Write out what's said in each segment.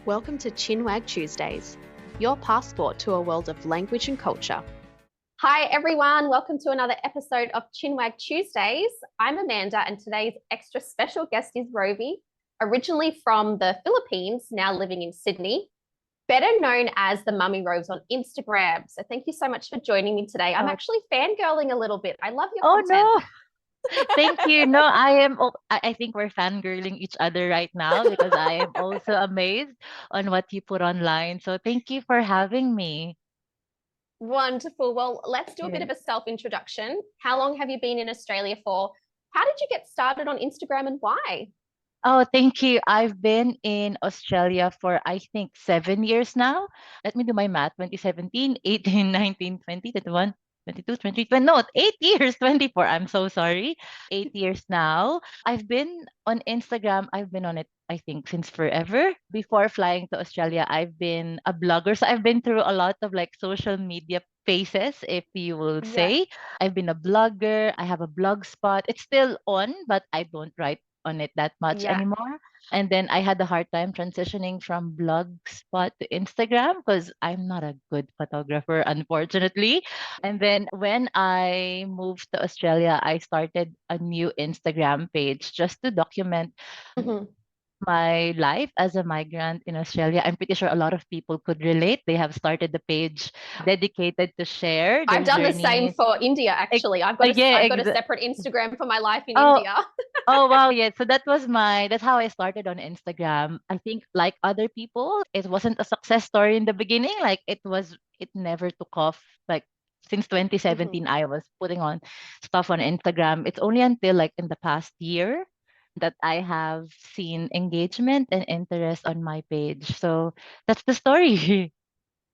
Welcome to Chinwag Tuesdays, your passport to a world of language and culture. Hi, everyone. Welcome to another episode of Chinwag Tuesdays. I'm Amanda, and today's extra special guest is Rovie, originally from the Philippines, now living in Sydney, better known as the Mummy Rose on Instagram. So thank you so much for joining me today. I'm actually fangirling a little bit. I love your content. No. Thank you. No, I think we're fangirling each other right now because I am also amazed on what you put online. So thank you for having me. Wonderful. Well, let's do a bit of a self-introduction. How long have you been in Australia for? How did you get started on Instagram and why? Oh, thank you. I've been in Australia for I think 7 years now. Let me do my math. 2017, 18, 19, 20, 21, 22, 23, no, 8 years, 24. I'm so sorry. 8 years now. I've been on Instagram. I've been on it, I think, since forever. Before flying to Australia, I've been a blogger. So I've been through a lot of like social media phases, if you will say. I've been a blogger. I have a blog spot. It's still on, but I don't write on it that much anymore. And then I had a hard time transitioning from Blogspot to Instagram because I'm not a good photographer, unfortunately. And then when I moved to Australia, I started a new Instagram page just to document my life as a migrant in Australia. I'm pretty sure a lot of people could relate. They have started the page dedicated to share their I've done the same journeys. for India, actually. I've got a separate Instagram for my life in Oh, India. Oh wow, yeah. So that's how I started on Instagram. I think like other people, it wasn't a success story in the beginning. Like it never took off. Like since 2017, I was putting on stuff on Instagram. It's only until like in the past year that I have seen engagement and interest on my page. So that's the story.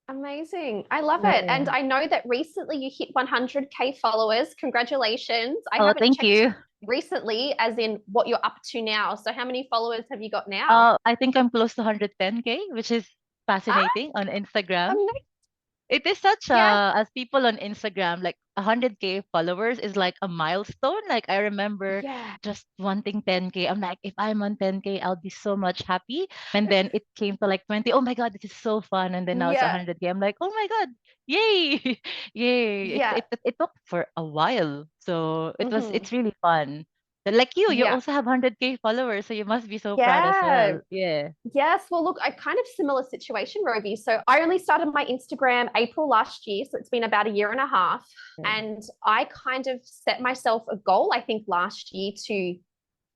Amazing. I love it. And I know that recently you hit 100K followers. Congratulations. I Oh, haven't thank checked you. recently, as in what you're up to now. So, how many followers have you got now? I think I'm close to 110K, which is Ah, fascinating on Instagram. amazing. It is such Yeah. as people on Instagram, like 100K followers is like a milestone. Like I remember Yeah. just wanting 10K. I'm like, if I'm on 10K, I'll be so much happy. And then it came to like 20. Oh my God, this is so fun. And then now it's Yeah. 100K. I'm like, oh my God, yay, yay. Yeah. It took for a while. So hmm it's really fun. But like you Yeah. also have 100K followers. So you must be so proud as Yeah. well. Yeah. Yes, well, look, I kind of similar situation, Rovie. So I only started my Instagram April last year, so it's been about a year and a half. And I kind of set myself a goal, I think last year, to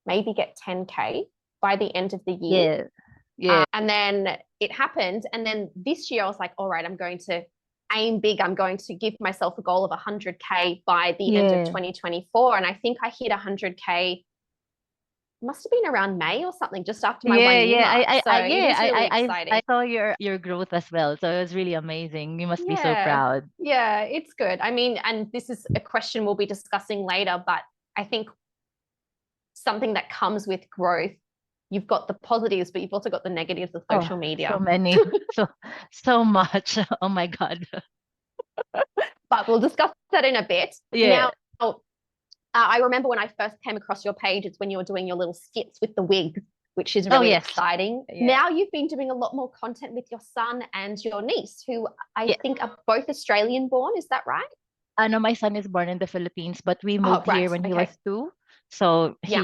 maybe get 10K by the end of the year. Yeah. Yeah. And then it happened. And then this year I was like, all right, I'm going to aim big. I'm going to give myself a goal of 100K by the end of Yeah. 2024. And I think I hit 100K, must have been around May or something, just after my 1 year mark. So it is really exciting. I saw your growth as well. So it was really amazing. You must be so Yeah, proud. yeah, it's good. I mean, and this is a question we'll be discussing later, but I think something that comes with growth, you've got the positives, but you've also got the negatives of Oh, social media. so many. So much. Oh my God. But we'll discuss that in a bit. Yeah. Now, I remember when I first came across your page, it's when you were doing your little skits with the wig, which is really exciting. Yeah. Now you've been doing a lot more content with your son and your niece, who I think are both Australian born. Is that right? No, my son is born in the Philippines, but we moved here when he was 2. So Yeah.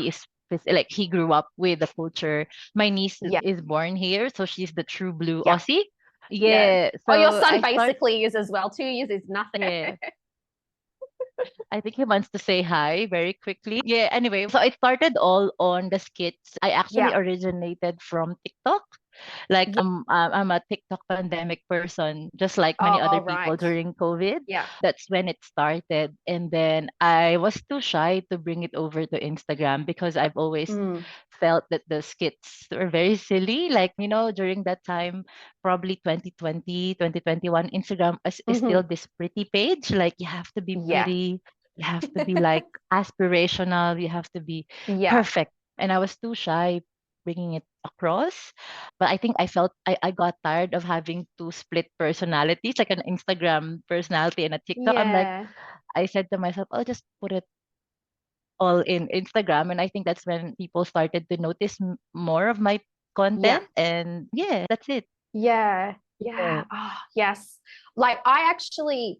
like he grew up with the culture. My niece Yeah. is born here, so she's the true blue Yeah. Aussie. Yeah. Yeah. Oh, your So son basically is as well. 2 years is nothing. yeah. I think he wants to say hi very quickly. Yeah, anyway, so I started all on the skits. I actually Yeah. originated from TikTok. Like Yeah. I'm a TikTok pandemic person, just like many Oh, other people right. during COVID. Yeah. That's when it started. And then I was too shy to bring it over to Instagram because I've always felt that the skits were very silly. Like, during that time, probably 2020, 2021, Instagram is still this pretty page. Like you have to be Yeah. pretty, you have to be like aspirational, you have to be Yeah. perfect. And I was too shy bringing it across. But I think I got tired of having two split personalities, like an Instagram personality and a TikTok. Yeah. I said to myself, I'll just put it all in Instagram. And I think that's when people started to notice more of my Yeah. content, and yeah, that's it. Yeah. Yeah. Yeah. Oh, yes. Like I actually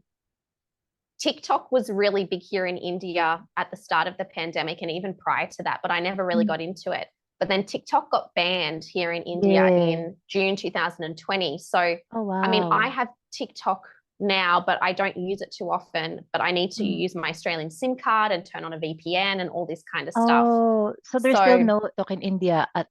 TikTok was really big here in India at the start of the pandemic and even prior to that, but I never really Mm. got into it. But then TikTok got banned here in India Yeah. in June 2020. So, Oh I mean, I wow. have TikTok now, but I don't use it too often. But I need to Mm. use my Australian SIM card and turn on a VPN and all this kind of stuff. Oh, so there's still So, no talk in India at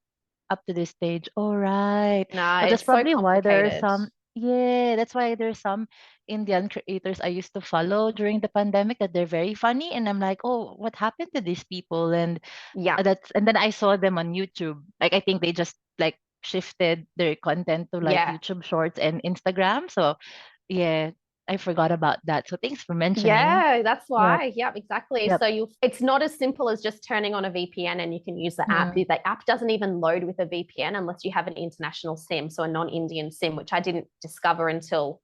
up to this stage. All right. nah, Well, that's it's so probably why there are complicated. some, yeah, that's why there's some Indian creators I used to follow during the pandemic that they're very funny. And I'm like, oh, what happened to these people? And Yeah. and then I saw them on YouTube. Like, I think they just like shifted their content to like Yeah. YouTube Shorts and Instagram. So, yeah, I forgot about that. So thanks for mentioning. Yeah, that's Yep. why. Yep, exactly. Yep. So it's not as simple as just turning on a VPN and you can use the app. Mm. The app doesn't even load with a VPN unless you have an international SIM, so a non-Indian SIM, which I didn't discover until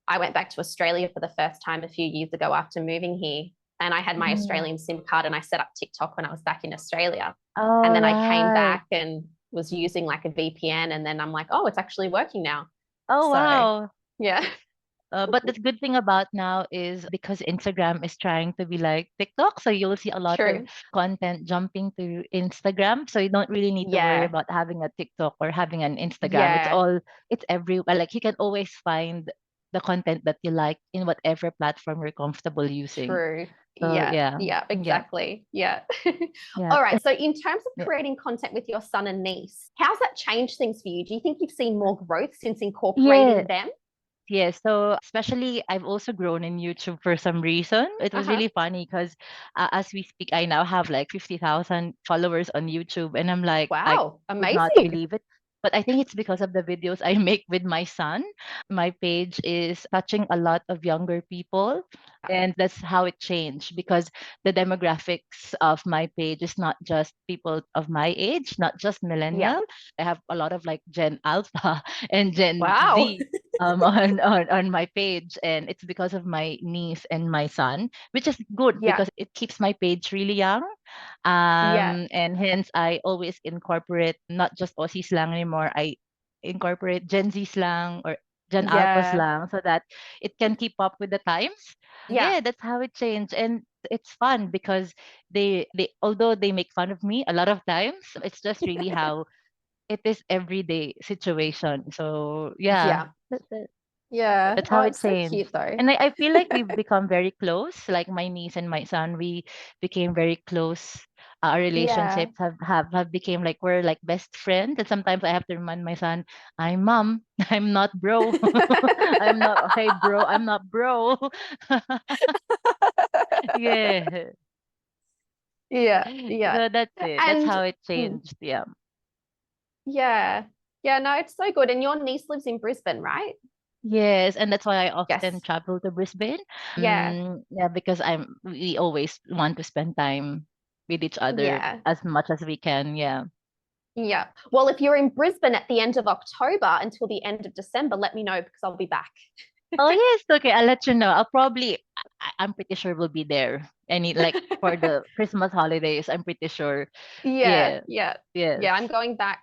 I went back to Australia for the first time a few years ago after moving here. And I had my Mm. Australian SIM card and I set up TikTok when I was back in Australia. And All then I came right. back and was using like a VPN and then I'm like, oh, it's actually working now. Oh, So, wow. yeah. But the good thing about now is because Instagram is trying to be like TikTok, so you'll see a lot of True. content jumping to Instagram. So you don't really need to worry Yeah. about having a TikTok or having an Instagram. Yeah. It's everywhere. Like you can always find the content that you like in whatever platform you're comfortable using. True. So Yeah. yeah, Yeah. yeah, Exactly. Yeah. yeah, All right. So, in terms of yeah. creating content with your son and niece, how's that changed things for you? Do you think you've seen more growth since Yeah, incorporating them? yeah, so especially I've also grown in YouTube for some reason. It Uh was huh. really funny because as we speak, I now have like 50,000 followers on YouTube, and I'm like, I Wow. could not Amazing. believe it. But I think it's because of the videos I make with my son. My page is touching a lot of younger people, and that's how it changed because the demographics of my page is not just people of my age, not just Yeah. millennial. I have a lot of like Gen Alpha and Gen Wow. Z on my page, and it's because of my niece and my son, which is good Yeah. because it keeps my page really young, Yeah. and hence I always incorporate not just Aussie slang anymore. I incorporate Gen Z slang or Gen Alpha Yeah. slang so that it can keep up with the times. Yeah. Yeah, that's how it changed, and it's fun because they although they make fun of me a lot of times, it's just really how it is everyday situation. So yeah, Yeah. Yeah. that's Oh, how it it's so changed. cute though. And I feel like we've become very close. Like my niece and my son, we became very close. Our Yeah. relationships have became like we're like best friends. And sometimes I have to remind my son, I'm mom, I'm not bro. I'm not hey bro, I'm not bro. Yeah. Yeah. Yeah. So that's it. That's And how it mm, changed. Yeah. yeah. Yeah. No, it's so good. And your niece lives in Brisbane, right? Yes, and that's why I often Yes. travel to Brisbane. Yeah. Yeah, because we always want to spend time with each other Yeah. as much as we can. Yeah. Yeah. Well, if you're in Brisbane at the end of October until the end of December, let me know because I'll be back. Oh yes, okay. I'll let you know. I'm pretty sure we'll be there. Any like for the Christmas holidays, I'm pretty sure. Yeah, Yeah. yeah, Yes. yeah. I'm going back.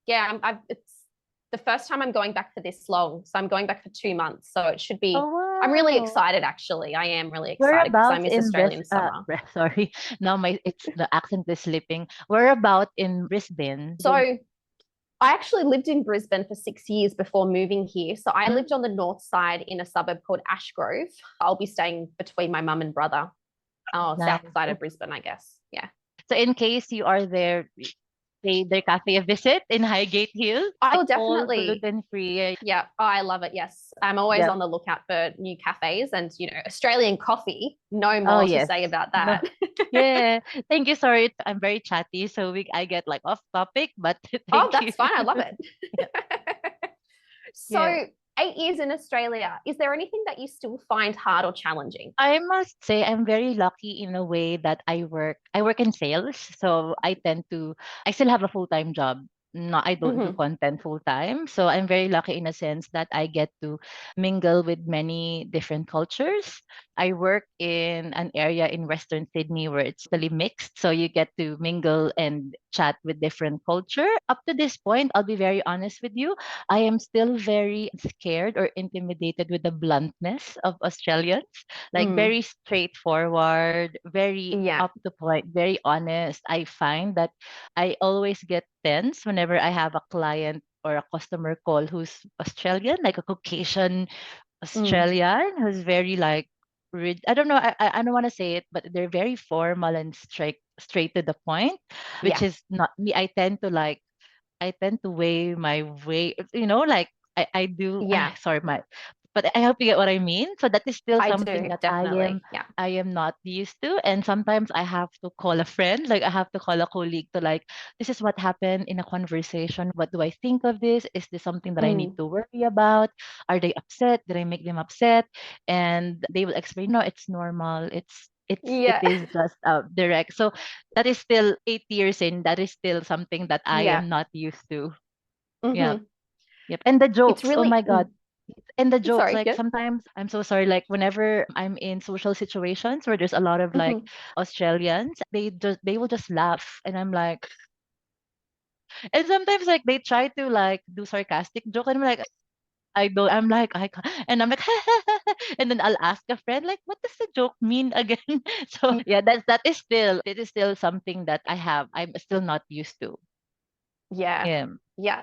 Yeah, it's the first time I'm going back for this long. So I'm going back for 2 months. So it should Oh be, I'm really wow. excited actually. I am really excited because I Whereabouts miss in Australian summer. sorry. Now my it's the accent is slipping. Whereabout in Brisbane? So I actually lived in Brisbane for 6 years before moving here. So I Mm, lived on the north side in a suburb called Ashgrove. I'll be staying between my mum and brother. Oh, south nice. side of Brisbane, I guess. Yeah. So in case you are there, pay their cafe a visit in Highgate Hill. I Like will all definitely. gluten free. Yeah, oh, I love it. Yes. I'm always Yep. on the lookout for new cafes and, Australian coffee. No Oh more to yes. say about No. that. Yeah. Thank you. Sorry, I'm very chatty, so I get like off topic, but Oh, thank you. that's fine. I love it. Yeah. So, Yeah. 8 years in Australia, is there anything that you still find hard or challenging? I must say I'm very lucky in a way that I work in sales, so I still have a full-time job. not I don't do Hmm. content full time. So I'm very lucky in a sense that I get to mingle with many different cultures. I work in an area in Western Sydney where it's totally mixed. So you get to mingle and chat with different culture. Up to this point, I'll be very honest with you. I am still very scared or intimidated with the bluntness of Australians. Like Mm. very straightforward, very Yeah. up to point, very honest. I find that I always get tense whenever I have a client or a customer call who's Australian, like a Caucasian Mm. Australian who's very like I don't know, I don't want to say it, but they're very formal and straight to the point, which Yeah. is not me. I tend to weigh my way, like I do. Yeah. Sorry, but I hope you get what I mean. So that is still I something do, that definitely. Yeah. I am not used to, and sometimes I have to call a friend, like I have to call a colleague to like, this is what happened in a conversation. What do I think of this? Is this something that I need Mm. to worry about? Are they upset? Did I make them upset? And they will explain, no, it's normal. It Yeah. is just direct. So that is still 8 years in. That is still something that I Yeah. am not used to. Yep. Hmm. Yep. And the It's jokes. Oh really, my God. And the jokes, sorry. like Yeah. sometimes I'm so sorry, like whenever I'm in social situations where there's a lot of like Hmm. Australians, they will just laugh. And I'm like, and sometimes like they try to like do sarcastic joke and I'm like, I don't, I'm like, I can't, and I'm like, and then I'll ask a friend, like, what does the joke mean again? So yeah, it is still something that I'm still not used to. Yeah. Yeah. Yeah.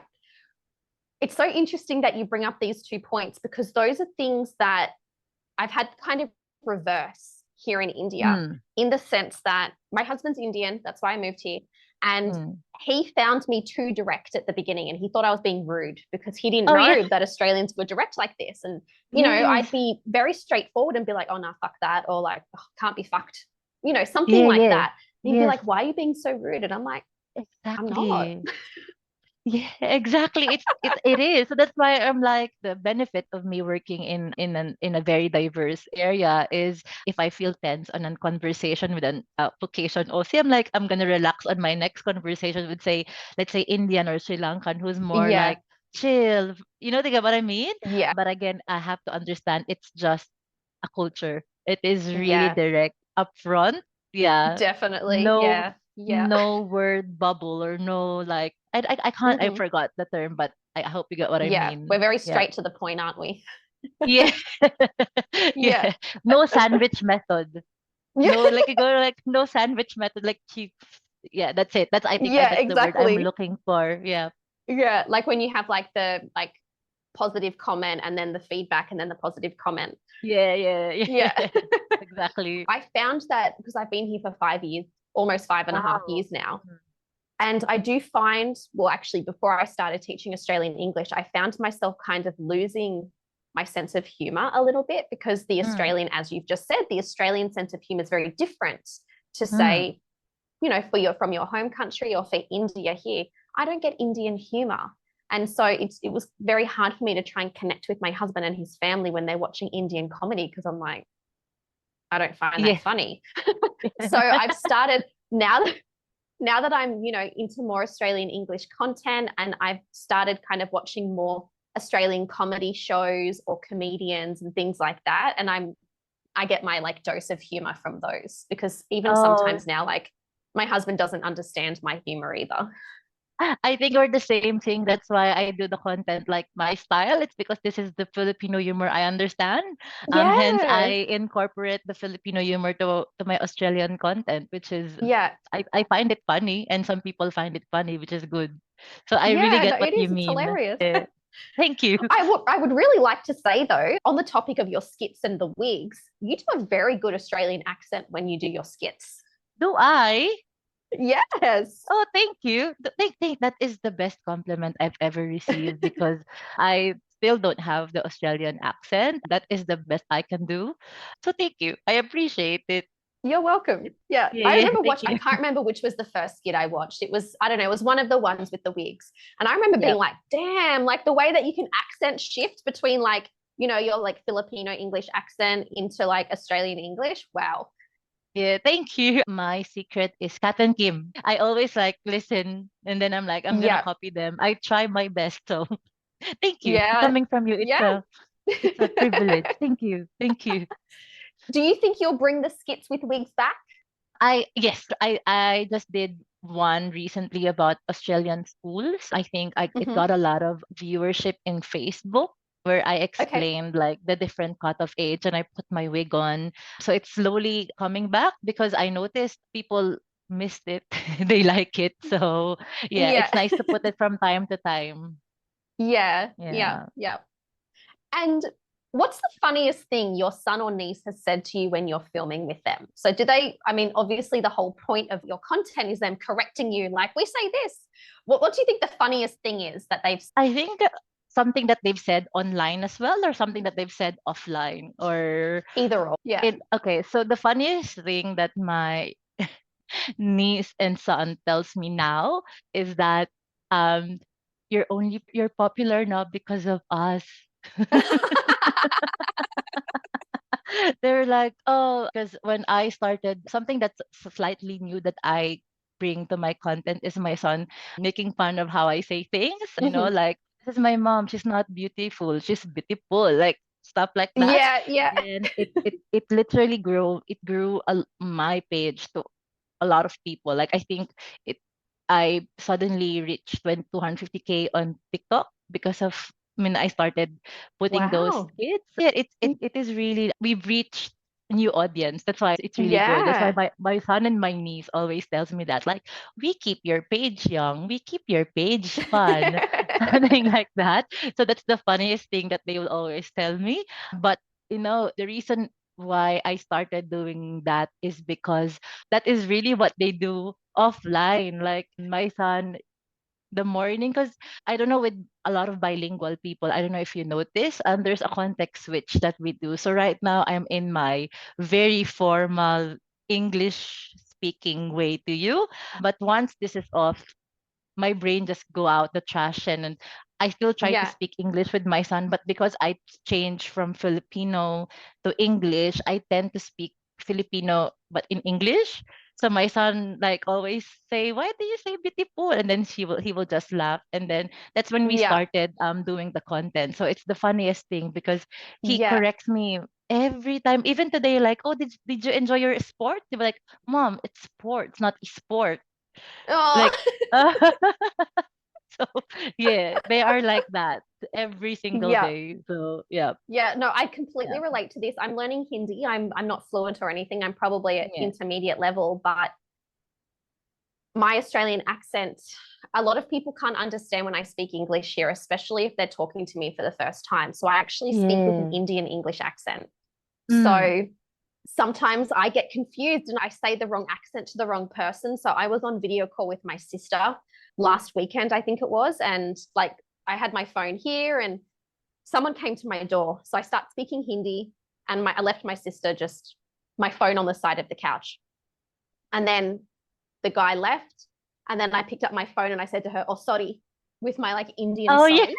It's so interesting that you bring up these 2 points because those are things that I've had kind of reverse here in India, Mm, in the sense that my husband's Indian. That's why I moved here. And mm. he found me too direct at the beginning and he thought I was being rude because he didn't Oh yeah. know that Australians were direct like this. And, Yes. I'd be very straightforward and be like, oh, no, fuck that. Or like, oh, can't be fucked, something Yeah, like yeah. that. And he'd be Yes. like, why are you being so rude? And I'm like, I'm not. Exactly. Yeah, exactly. It is. So that's why I'm like the benefit of me working in a very diverse area is if I feel tense on a conversation with an Caucasian Aussie, I'm like I'm gonna relax on my next conversation with say let's say Indian or Sri Lankan who's more Yeah. like chill. You get what I mean? Yeah. But again, I have to understand it's just a culture. It is really Yeah. direct upfront. Yeah. Definitely. No Yeah. Yeah. no word bubble or no like I can't I Hmm. forgot the term, but I hope you get what I Yeah. We're mean. very Yeah. straight to the point, aren't we? Yeah. Yeah. Yeah. No sandwich method. Yeah. No, like you go like no sandwich method, like cheap. Yeah, that's it. That's I think Yeah, that's the word I'm exactly. looking for. Yeah. Yeah. Like when you have like the positive comment and then the feedback and then the positive comment. Yeah, yeah, Yeah. yeah. Exactly. I found that because I've been here for 5 years, almost 5.5 years Wow. now. Mhm. And I do find, well, actually, before I started teaching Australian English, I found myself kind of losing my sense of humor a little bit because the Mm, Australian, as you've just said, the Australian sense of humor is very different to mm. say, from your home country or for India here. I don't get Indian humor. And so it was very hard for me to try and connect with my husband and his family when they're watching Indian comedy because I'm like, I don't find that Yeah. funny. So I've started now that I'm, into more Australian English content and I've started kind of watching more Australian comedy shows or comedians and things like that. And I get my like dose of humor from those because even Oh, sometimes now, like my husband doesn't understand my humor either. I think we're the same thing. That's why I do the content like my style. It's because this is the Filipino humor I understand. Hence Yeah. I incorporate the Filipino humor to my Australian content, which is Yeah. I find it funny and some people find it funny, which is good. So I really Yeah. No, get what it you is. It's mean. hilarious. Thank you. I would really like to say though, on the topic of your skits and the wigs, you do a very good Australian accent when you do your skits. Do I? Yes. Oh, thank you. Think that is the best compliment I've ever received because I still don't have the Australian accent. That is the best I can do. So thank you. I appreciate it. You're welcome. Yeah. Yeah, I yeah, remember thank I you. can't remember which was the first skit I watched. It was, I don't know, it was one of the ones with the wigs. And I remember being Yep. like, damn, like the way that you can accent shift between like, your like Filipino English accent into like Australian English. Wow. Yeah, thank you. My secret is Kat and Kim. I always like listen and then I'm like, I'm gonna Yeah. copy them. I try my best. So thank you. Yeah. Coming from you, Yeah. it's a privilege. Thank you. Thank you. Do you think you'll bring the skits with wigs back? I just did one recently about Australian schools. I think it Hmm. got a lot of viewership in Facebook where I Okay. explained like the different cutoff age and I put my wig on. So it's slowly coming back because I noticed people missed it. They like it. So yeah, Yeah. it's nice to put it from time to time. Yeah. Yeah. Yeah. Yeah. And what's the funniest thing your son or niece has said to you when you're filming with them? So do they, I mean, obviously the whole point of your content is them correcting you, like we say this. What do you think the funniest thing is that they've I think something that they've said online as well or something that they've said offline or either or? Yeah. okay, so the funniest thing that my niece and son tells me now is that um you're popular now because of us. They're like, oh, because when I started, something that's slightly new that I bring to my content is my son making fun of how I say things, Mhm. like, this is my mom, she's not beautiful, she's beautiful, like stuff like that. Yeah, yeah. And it literally grew my page to a lot of people. Like I think it I suddenly reached 250K on TikTok because of I started putting those Wow. skits. Yeah, it is really we've reached a new audience. That's why it's really good. That's why Yeah. my son and my niece always tells me that. Like, we keep your page young, we keep your page fun. Something like that. So that's the funniest thing that they will always tell me. But the reason why I started doing that is because that is really what they do offline. Like my son, the morning, because I don't know with a lot of bilingual people, I don't know if you notice, there's a context switch that we do. So right now I'm in my very formal English speaking way to you. But once this is off, my brain just go out the trash and I still try to Yeah. speak English with my son, but because I changed from Filipino to English, I tend to speak Filipino but in English. So my son like always say, "Why do you say beautiful?" And then he will just laugh. And then that's when we Yeah. started doing the content. So it's the funniest thing because he Yeah. corrects me every time. Even today, like, "Oh, did you enjoy your sport?" They were like, "Mom, it's sports, not sport." Oh. Like so yeah, they are like that every single Yeah. day. So yeah, Yeah, no, I completely yeah, relate to this. I'm learning Hindi. I'm not fluent or anything. I'm probably at yeah, intermediate level, but my Australian accent, a lot of people can't understand when I speak English here, especially if they're talking to me for the first time. So I actually speak with an yeah. Indian English accent. Mm. So sometimes I get confused and I say the wrong accent to the wrong person. So I was on video call with my sister last weekend, I think it was, and like I had my phone here and someone came to my door. So I start speaking Hindi and I left my sister just my phone on the side of the couch. And then the guy left. And then I picked up my phone and I said to her, "Oh, sorry," with my like Indian Oh yeah, sorry.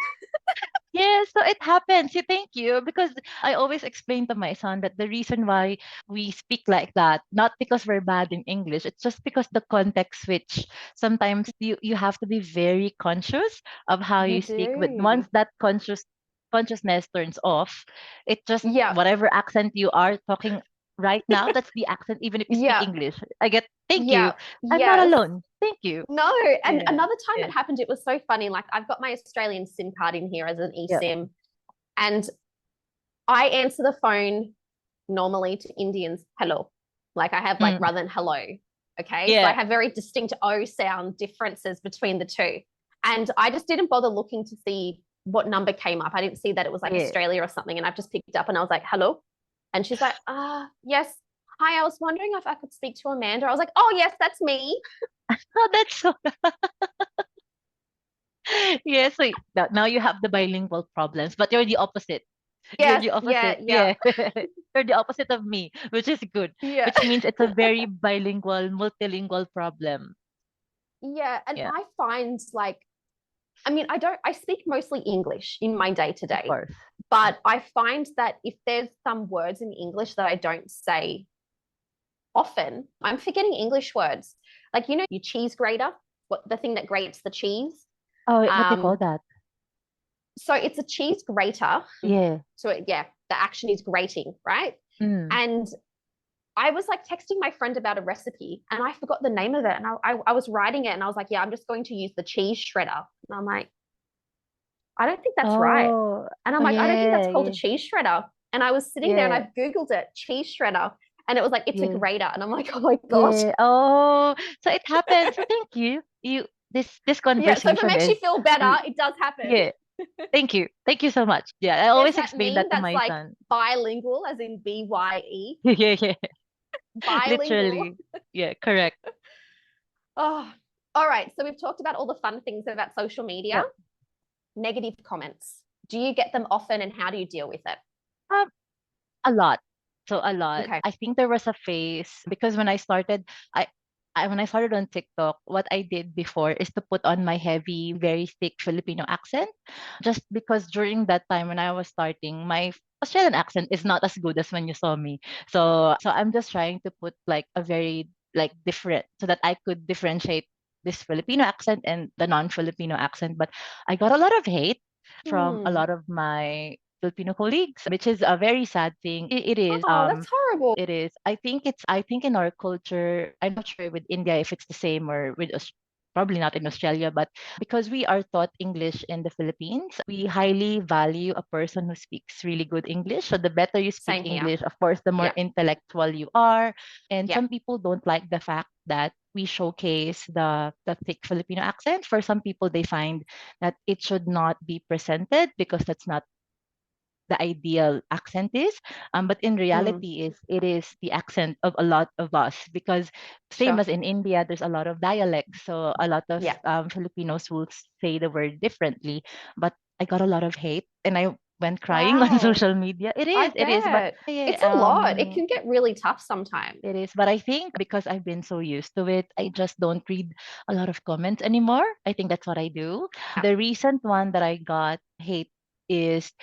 yeah. So it happens. You thank you because I always explain to my son that the reason why we speak like that, not because we're bad in English, it's just because the context switch. Sometimes you have to be very conscious of how You you speak. But do. once that consciousness turns off, it just Yeah. whatever accent you are talking right now, that's the accent, even if you speak Yeah. English. I get thank you. Yeah. I'm not Yes. alone. Thank you. No. And Yeah. another time Yeah. it happened, it was so funny. Like I've got my Australian SIM card in here as an Yeah. eSIM. And I answer the phone normally to Indians, hello. Like I have like Mm, rather than hello. Okay. So I yeah. have very distinct O sound differences between the two. And I just didn't bother looking to see what number came up. I didn't see that it was like Yeah. Australia or something. And I've just picked up and I was like, hello. And she's like, yes. Hi, I was wondering if I could speak to Amanda. I was like, oh, yes, that's me. Oh, that's so yeah. So now you have the bilingual problems, but you're the opposite. You're Yes. the Yeah. opposite. Yeah. Yeah. You're the opposite of me, which is good, Yeah. which means it's a very bilingual, multilingual problem. Yeah. And Yeah, I find like, I mean, I speak mostly English in my day to of day, course. but I find that if there's some words in English that I don't say often. I'm forgetting English words. Like, you know, your cheese grater, what the thing that grates the cheese. Oh, what do you call Um, that? so it's a cheese grater. Yeah. So yeah, the action is grating, right? Mm. And I was like texting my friend about a recipe and I forgot the name of it. And I was writing it and I was like, yeah, I'm just going to use the cheese shredder. And I'm like, I don't think that's right. Oh, And I'm oh like, I don't think yeah, that's called a yeah, cheese shredder. And I was sitting there and yeah, I've Googled it, cheese shredder. And it was like, it's a yeah, grater. And I'm like, oh my gosh. yeah. Oh, so it happens. So thank you. This Yeah. So if it conversation makes is you feel better, re- it does happen. yeah. Thank you. Thank you so much. Yeah, I There's always that explain meme that to that's my like son. bilingual, as in BYE, Yeah, yeah. bilingual. Literally. Yeah, correct. Oh, all right. So we've talked about all the fun things about social media. Yep. Negative comments. Do you get them often and how do you deal with it? Um, a lot. So a lot. Okay. I think there was a phase because I, when I started on TikTok, what I did before is to put on my heavy, very thick Filipino accent. Just because during that time when I was starting, my Australian accent is not as good as when you saw me. So I'm just trying to put like a very like different so that I could differentiate this Filipino accent and the non-Filipino accent. But I got a lot of hate from a Hmm. lot of my Filipino colleagues, which is a very sad thing. It is. Oh, that's horrible. It is. I think in our culture, I'm not sure with India if it's the same or with probably not in Australia, but because we are taught English in the Philippines, we highly value a person who speaks really good English. So the better you speak Same here. English, of course, the more Yeah. intellectual you are. And Yeah. some people don't like the fact that we showcase the thick Filipino accent. For some people, they find that it should not be presented because that's not the ideal accent is. But in Mm, reality, it is the accent of a lot of us because same sure. as in India, there's a lot of dialects. So a lot of Yeah. Filipinos will say the word differently. But I got a lot of hate, and I went crying on Wow. social media. I It is. But bet. yeah, It's a lot. It can get really tough sometimes. it is. But I think because I've been so used to it, I just don't read a lot of comments anymore. I think that's what I do. Yeah. The recent one that I got hate is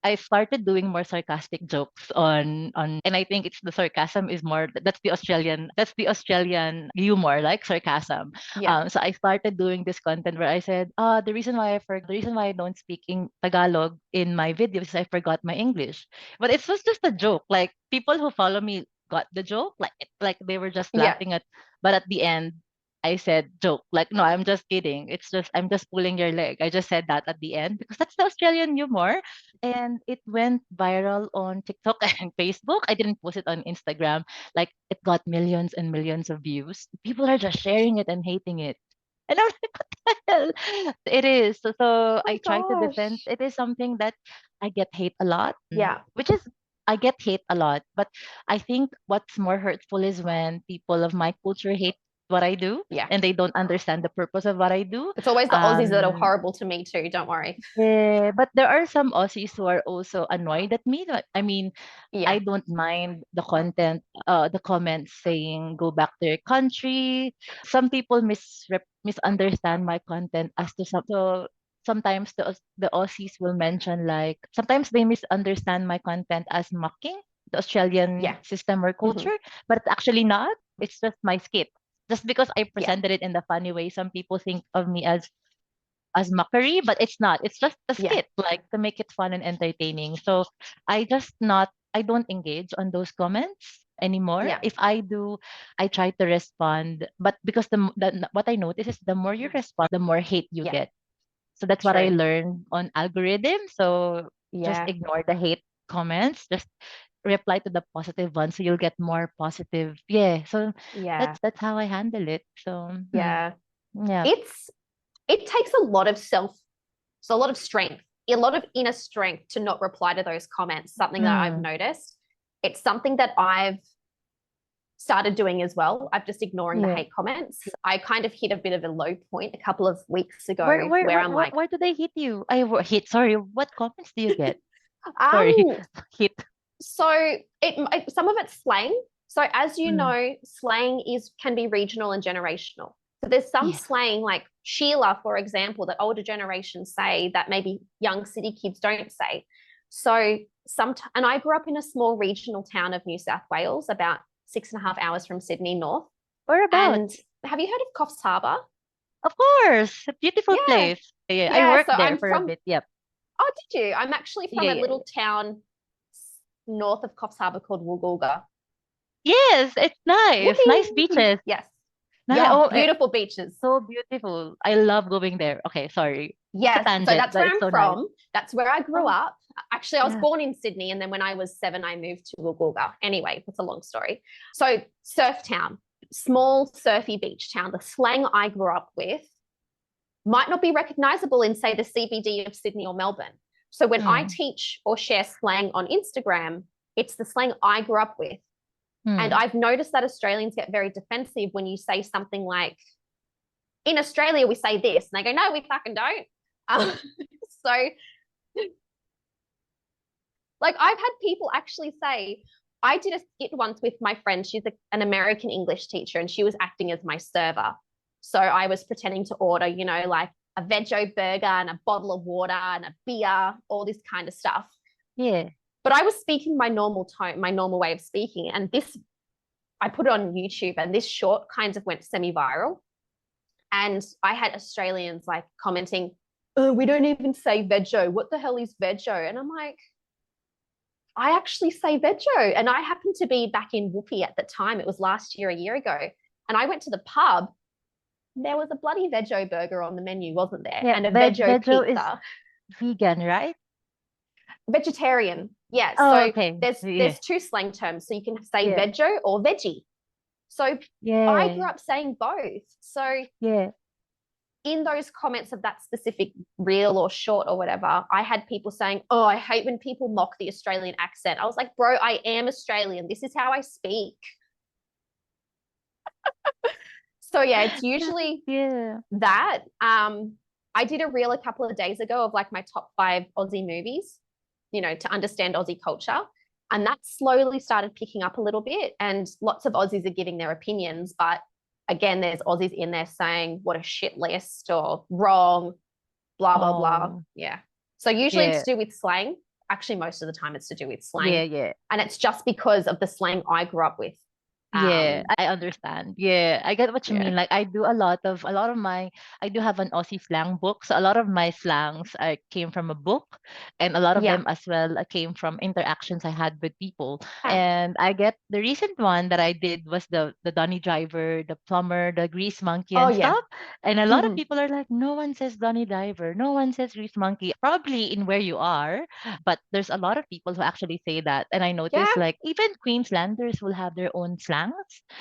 I started doing more sarcastic jokes and I think it's the sarcasm is more that's the Australian humor like sarcasm. Yeah. So I started doing this content where I said, the reason why I don't speak in Tagalog in my videos is I forgot my English. But it was just a joke. Like people who follow me got the joke, like they were just Yeah. laughing at. But at the end, I said joke. Like, no, I'm just kidding. It's just I'm just pulling your leg. I just said that at the end because that's the Australian humor. And it went viral on TikTok and Facebook. I didn't post it on Instagram. Like it got millions and millions of views. People are just sharing it and hating it. And I'm like, what the hell? It is. So Oh I my try to defend. gosh. It is something that I get hate a lot, Yeah. which is I get hate a lot. But I think what's more hurtful is when people of my culture hate what I do Yeah. and they don't understand the purpose of what I do. It's always the Aussies that are Um, horrible to me too. Don't worry. yeah, but there are some Aussies who are also annoyed at me. I mean, I Yeah. don't mind the content, the comments saying go back to your country. Some people misunderstand my content as to some. So sometimes the Aussies will mention like sometimes they misunderstand my content as mocking the Australian Yeah. system or Hmm. culture, but it's actually not. It's just my skit. Just because I Yeah. presented it in the funny way, some people think of me as mockery, but it's not. It's just a Yeah. skit, like to make it fun and entertaining. So I don't engage on those comments anymore. Yeah. If I do, I try to respond. But because what I notice is the more you respond, the more hate you Yeah. get. So that's what I True. learned on algorithm. So just Yeah. ignore the hate comments. Just reply to the positive ones so you'll get more positive. Yeah. So Yeah. that's how I handle it. So Yeah. yeah. It's it takes a lot of so a lot of strength, a lot of inner strength to not reply to those comments. Something that I've Mm, noticed. It's something that I've started doing as well. I'm just ignoring the yeah. hate comments. I kind of hit a bit of a low point a couple of weeks ago where I'm like, Why do they hit you? Hit. Sorry, what comments do you get? Sorry, um, hit. so some of it's slang. So as you Mm, know, slang is can be regional and generational. So there's some yeah, slang like Sheila, for example, that older generations say that maybe young city kids don't say. So and I grew up in a small regional town of New South Wales, about 6.5 hours from Sydney North. And Whereabouts? have you heard of Coffs Harbour? Of course, a beautiful Yeah. place. Yeah, I Yeah. worked So there I'm for a from, bit. Yep. oh, did you? I'm actually from Yeah, a yeah, little town north of Coffs Harbour called Woolgoolga. yes, it's nice. Nice Whoopee. beaches. Yes. Nice. Yeah. Oh, Beautiful beaches. so beautiful. I love going there. Okay, sorry. It's a Yes. So tangent, that's but where it's I'm so nice. from. That's where I grew Oh, up. Actually, I was yeah. born in Sydney, and then when I was 7, I moved to Woolgoolga. Anyway, it's a long story. So, surf town, small surfy beach town. The slang I grew up with might not be recognizable in, say, the CBD of Sydney or Melbourne. So when I Hmm. teach or share slang on Instagram, it's the slang I grew up with. And Hmm. I've noticed that Australians get very defensive when you say something like, in Australia, we say this. And they go, no, we fucking don't. So, like, I've had people actually say, I did a skit once with my friend. She's an American English teacher, and she was acting as my server. So I was pretending to order, you know, like a veggie burger and a bottle of water and a beer, all this kind of stuff. Yeah. But I was speaking my normal tone, my normal way of speaking. And this, I put it on YouTube, and this short kind of went semi-viral. And I had Australians like commenting, oh, we don't even say veggie. What the hell is veggie? And I'm like, I actually say veggie. And I happened to be back in Whoopi at the time. It was last year, a year ago. And I went to the pub. There was a bloody veggie burger on the menu, wasn't there? Yeah. And a veggie Vejo is pizza. vegan, right? Vegetarian. Yeah. Oh, So okay. Yeah. there's two slang terms. So you can say Yeah. veggie or veggie. So I grew Yeah. up saying both. So Yeah. in those comments of that specific reel or short or whatever, I had people saying, oh, I hate when people mock the Australian accent. I was like, bro, I am Australian. This is how I speak. So yeah, it's usually Yeah. that. I did a reel a couple of days ago of like my top 5 Aussie movies, you know, to understand Aussie culture. And that slowly started picking up a little bit. And lots of Aussies are giving their opinions. But again, there's Aussies in there saying, what a shit list or wrong, blah, blah, blah. Oh, Yeah. So usually it's yeah. to do with slang. Actually, most of the time it's to do with Yeah, slang. yeah. And it's just because of the slang I grew up with. Yeah, I understand. Yeah, I get what you Yeah. mean. Like a lot of my I do have an Aussie slang book. So a lot of my slangs came from a book, and a lot of Yeah. them as well came from interactions I had with people. Yeah. And I get the recent one that I did was the Donny driver, the plumber, the grease monkey Oh, and yeah. stuff. And a lot of Mhm. people are like, no one says Donny driver, no one says grease monkey. Probably in where you are, but there's a lot of people who actually say that. And I Yeah. noticed like even Queenslanders will have their own slangs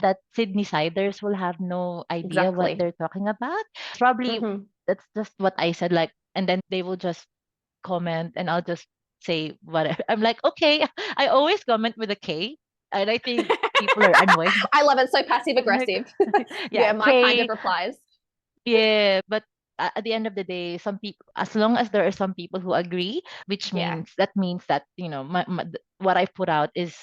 that Sydney siders will have no idea what Exactly. they're talking about. Probably Mhm. that's just what I said, like, and then they will just comment and I'll just say whatever. I'm like, okay, I always comment with a K. And I think people are annoyed. But I love it. So passive I'm like, aggressive. yeah, Yeah, my kind of K. replies. Yeah, but at the end of the day, some people, as long as there are some people who agree, which Yeah. means that what I put out is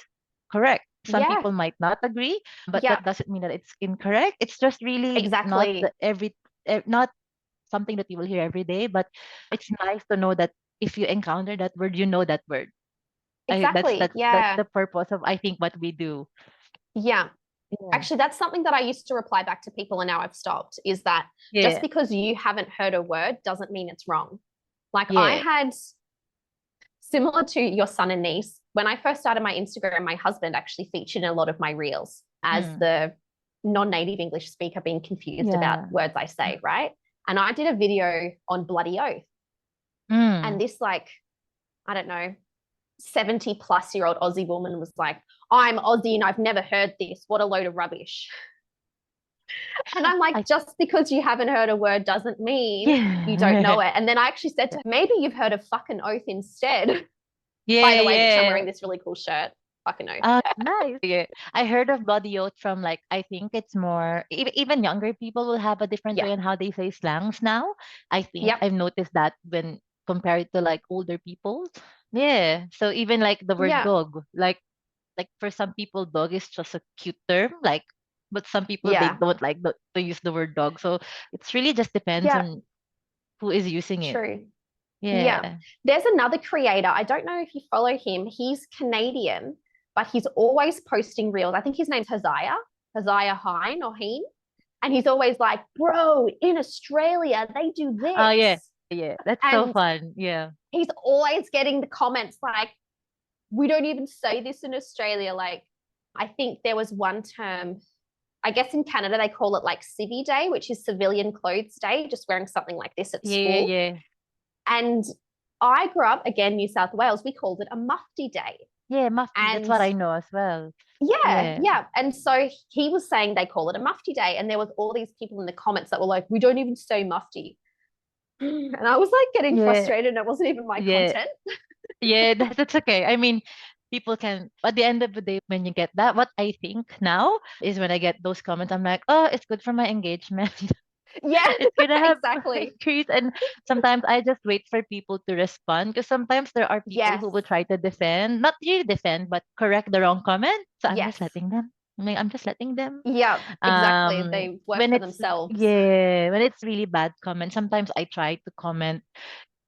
correct. Some Yeah. people might not agree, but Yeah. that doesn't mean that it's incorrect. It's just really not Exactly. not something that you will hear every day, but it's nice to know that if you encounter that word, you know that word. That's Exactly. that's Yeah. the purpose of I think what we do. Yeah. Yeah. Actually, that's something that I used to reply back to people, and now I've stopped, is that just Yeah. because you haven't heard a word doesn't mean it's wrong. Like I Yeah. had, similar to your son and niece, when I first started my Instagram, my husband actually featured in a lot of my reels as Mm. the non-native English speaker being confused about Yeah. words I say, right? And I did a video on bloody oath. And Mm. this, like, I don't know, 70-plus-year-old Aussie woman was like, I'm Aussie and I've never heard this. What a load of rubbish. And I'm like, I just because you haven't heard a word doesn't mean you don't yeah. know it. And then I actually said to her, maybe you've heard of fucking oath instead. By Yeah, the way, Mitch, I'm wearing yeah. this really cool shirt. Fucking oath. Nice. Yeah. I heard of body oath from like I think it's more even younger people will have a different Yeah. way on how they say slangs now. I think Yep. I've noticed that when compared to like older people. Yeah. So even like the word Yeah. dog, like for some people dog is just a cute term, like but some people they Yeah. don't like to use the word dog. So it's really just depends Yeah. on who is using it. True. Yeah. Yeah. There's another creator. I don't know if you follow him. He's Canadian. but he's always posting reels. I think his name's Hosea Hine or Heen. And he's always like, bro, in Australia, they do Oh yeah, this. yeah. That's so And fun. Yeah. he's always getting the comments like, we don't even say this in Australia. Like, I think there was one term, I guess in Canada, they call it like Civvy Day, which is Civilian Clothes Day, just wearing something like this at Yeah, yeah, school. yeah. And I grew up, again, New South Wales, we called it a Mufti Day. Yeah, mufti. That's And what I know as well. yeah, Yeah. yeah. And so he was saying they call it a Mufti Day. And there was all these people in the comments that were like, we don't even say Mufti. And I was like getting Yeah, frustrated and it wasn't even my yeah, content. yeah. That's okay. I mean, people can, at the end of the day, when you get that, what I think now is when I get those comments, I'm like, oh, it's good for my engagement. Yeah, It's gonna have exactly. increase. And sometimes I just wait for people to respond because sometimes there are people Yes, who will try to defend, not really defend, but correct the wrong comment. So I'm yes. just letting them. I mean, I'm just letting them. Yeah, exactly. They work When for it's themselves. yeah, when it's really bad comment, sometimes I try to comment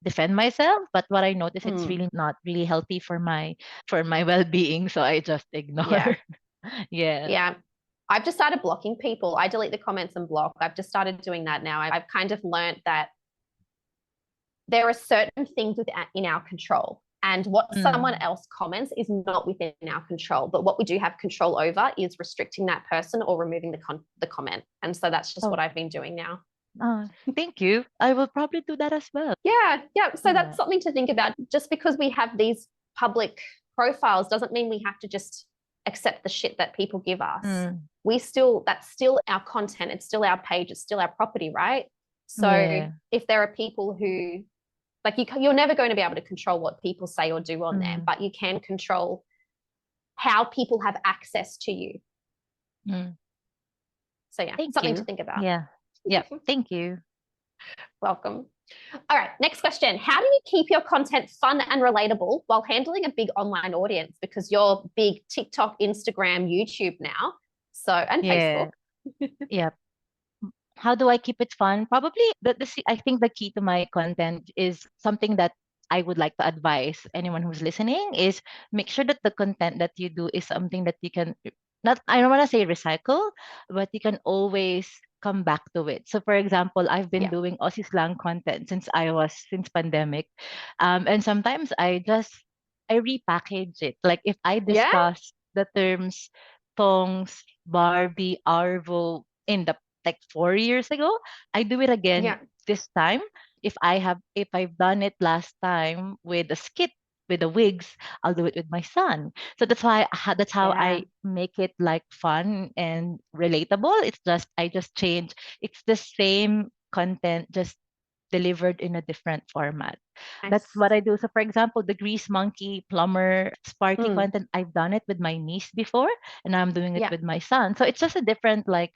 defend myself, but what I notice it's Mm, really not really healthy for my well-being, so I just yeah, ignore. Yeah. yeah. I've just started blocking people. I delete the comments and block. I've just started doing that now. I've kind of learned that there are certain things in our control. And what someone Mm. else comments is not within our control. But what we do have control over is restricting that person or removing the comment. And so that's just Oh, what I've been doing now. thank you. I will probably do that as well. Yeah, yeah. So Yeah. that's something to think about. Just because we have these public profiles doesn't mean we have to just accept the shit that people give us. Mm. That's still our content, it's still our page, it's still our property, right? So Yeah. if there are people who like you're never going to be able to control what people say or do on there, Mm. but you can control how people have access to you. Mm. So yeah, Thank something to you. think about. Yeah. Yeah. Thank you. Welcome. All right, next question. How do you keep your content fun and relatable while handling a big online audience? Because you're big TikTok, Instagram, YouTube now. So, and Facebook. Yeah. Yeah. How do I keep it fun? Probably I think the key to my content is something that I would like to advise anyone who's listening is make sure that the content that you do is something that you can not I don't want to say recycle, but you can always come back to it. So for example, I've been Yeah. doing Aussie slang content since pandemic. And sometimes I repackage it. Like if I Yeah. discuss the terms tongs, Barbie, Arvo in the like 4 years ago. I do it again Yeah. this time. If I've done it last time with a skit with the wigs, I'll do it with my son. So that's how Yeah. I make it like fun and relatable. It's just I just change. It's the same content, just delivered in a different format. That's Nice. what I do. So, for example, the Grease Monkey, Plumber, Sparky Mm, content, I've done it with my niece before, and I'm doing it yeah. with my son. So it's just a different like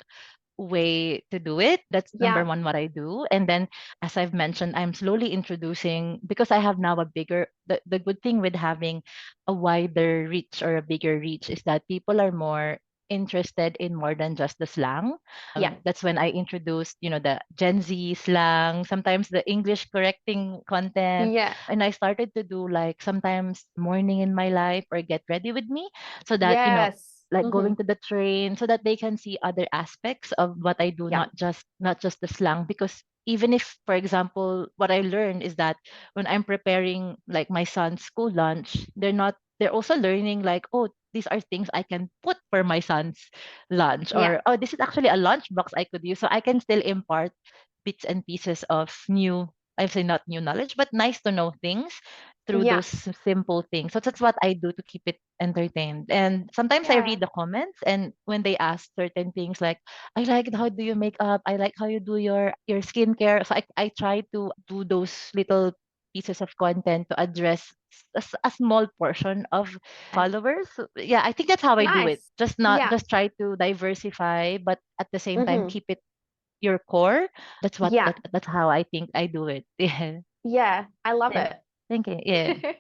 way to do it. That's number Yeah. one, what I do. And then, as I've mentioned, I'm slowly introducing because I have now the good thing with having a wider reach or a bigger reach is that people are more interested in more than just the slang. Yeah. That's when I introduced, the Gen Z slang, sometimes the English correcting content. Yeah. And I started to do like sometimes morning in my life or get ready with me so that, Yes. like Mm-hmm. going to the train so that they can see other aspects of what I do, Yeah. not just the slang. Because even if, for example, what I learned is that when I'm preparing like my son's school lunch, they're also learning like, oh, these are things I can put for my son's lunch, Yeah. or oh, this is actually a lunch box I could use. So I can still impart bits and pieces of new, I say not new knowledge, but nice to know things through Yeah. those simple things. So that's what I do to keep it entertained. And sometimes I Yeah. read the comments, and when they ask certain things like, I like how do you make up, I like how you do your skincare. So I try to do those little pieces of content to address a small portion of followers. So, yeah, I think that's how I do it. Nice. Just not Yeah. just try to diversify, but at the same time Mm-hmm. keep it your core. Yeah. That's how I think I do it. Yeah. Yeah. I love Yeah. it. Thank you. Yeah.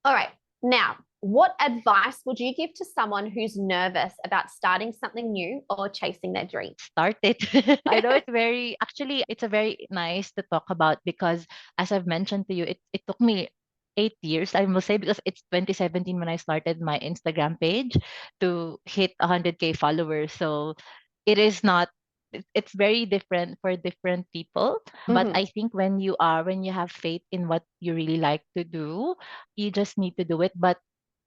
All right. Now, what advice would you give to someone who's nervous about starting something new or chasing their dream? Start it. I know it's a very nice to talk about because as I've mentioned to you, it took me 8 years, I must say, because it's 2017 when I started my Instagram page to hit 100K followers. So it is not, it's very different for different people. But Hmm. I think when you have faith in what you really like to do, you just need to do it. But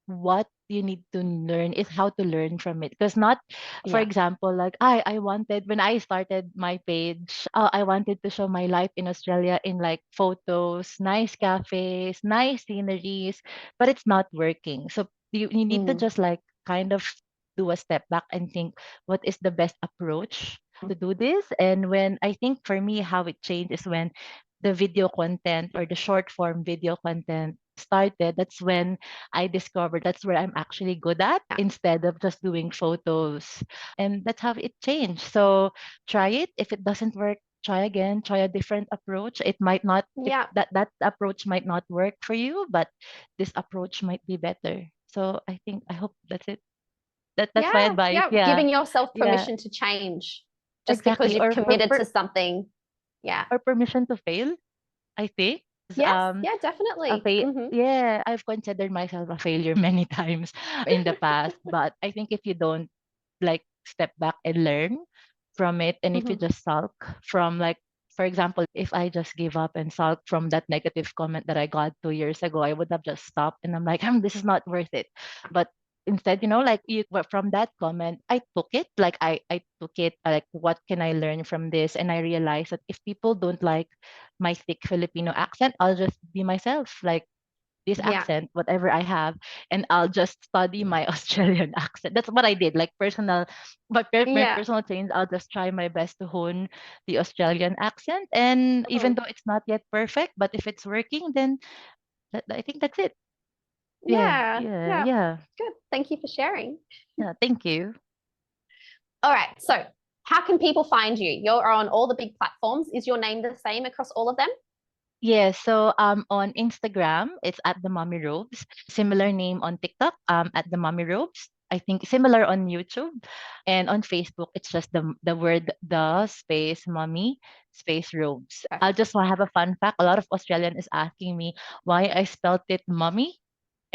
what you need to learn is how to learn from it, because not, for Yeah. example, like I wanted, when I started my page, I wanted to show my life in Australia in like photos, nice cafes, nice sceneries, but it's not working. So you need to Mm. just like kind of do a step back and think, what is the best approach to do this? And when I think for me how it changed is when the video content or the short form video content started. That's when I discovered that's where I'm actually good at, Yeah. instead of just doing photos. And that's how it changed. So try it. If it doesn't work, try again, try a different approach. It might not, it, Yeah. that approach might not work for you, but this approach might be better. So I hope that's it. That's my Yeah. advice. Yeah. Yeah. Giving yourself Yeah. permission to change just because Exactly. you've committed to something. Yeah. Or permission to fail, I think. Yes. Um Yeah, definitely. Hmm. yeah, I've considered myself a failure many times in the past, but I think if you don't like step back and learn from it, and if you Hmm. just sulk from, like, for example, if I just give up and sulk from that negative comment that I got 2 years ago, I would have just stopped, and I'm like, this is not worth it. But instead, like, from that comment, I took it, like I took it, like, what can I learn from this? And I realized that if people don't like my thick Filipino accent, I'll just be myself, like this Yeah. accent, whatever I have, and I'll just study my Australian accent. That's what I did, like personal, but my Yeah. personal change, I'll just try my best to hone the Australian accent. And even Mm. though it's not yet perfect, but if it's working, then I think that's it. Yeah, Yeah. yeah, Yeah. yeah. Good. Thank you for sharing. Yeah, thank you. All right. So, how can people find you? You're on all the big platforms. Is your name the same across all of them? Yeah, so on Instagram, it's at the Mommy Robes. Similar name on TikTok, at the Mommy Robes. I think similar on YouTube, and on Facebook, it's just the word the space mommy space robes. I'll Perfect. just have a fun fact. A lot of Australian is asking me why I spelled it mommy,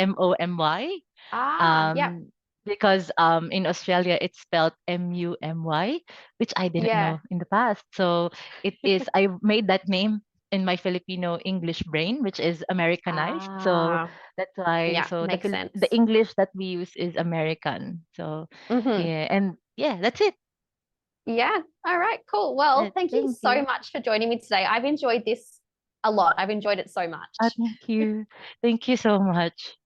Momy. Ah, yep. Um, because in Australia it's spelled Mumy, which I didn't Yeah. know in the past. So it is. I made that name in my Filipino English brain, which is Americanized. So Ah, that's why. yeah, So makes the sense. English that we use is American. So Hmm. yeah, and yeah, that's it. Yeah. All right, cool. Well, thank you Thank so you. much for joining me today. I've enjoyed this a lot. I've enjoyed it so much. Thank you. Thank you so much.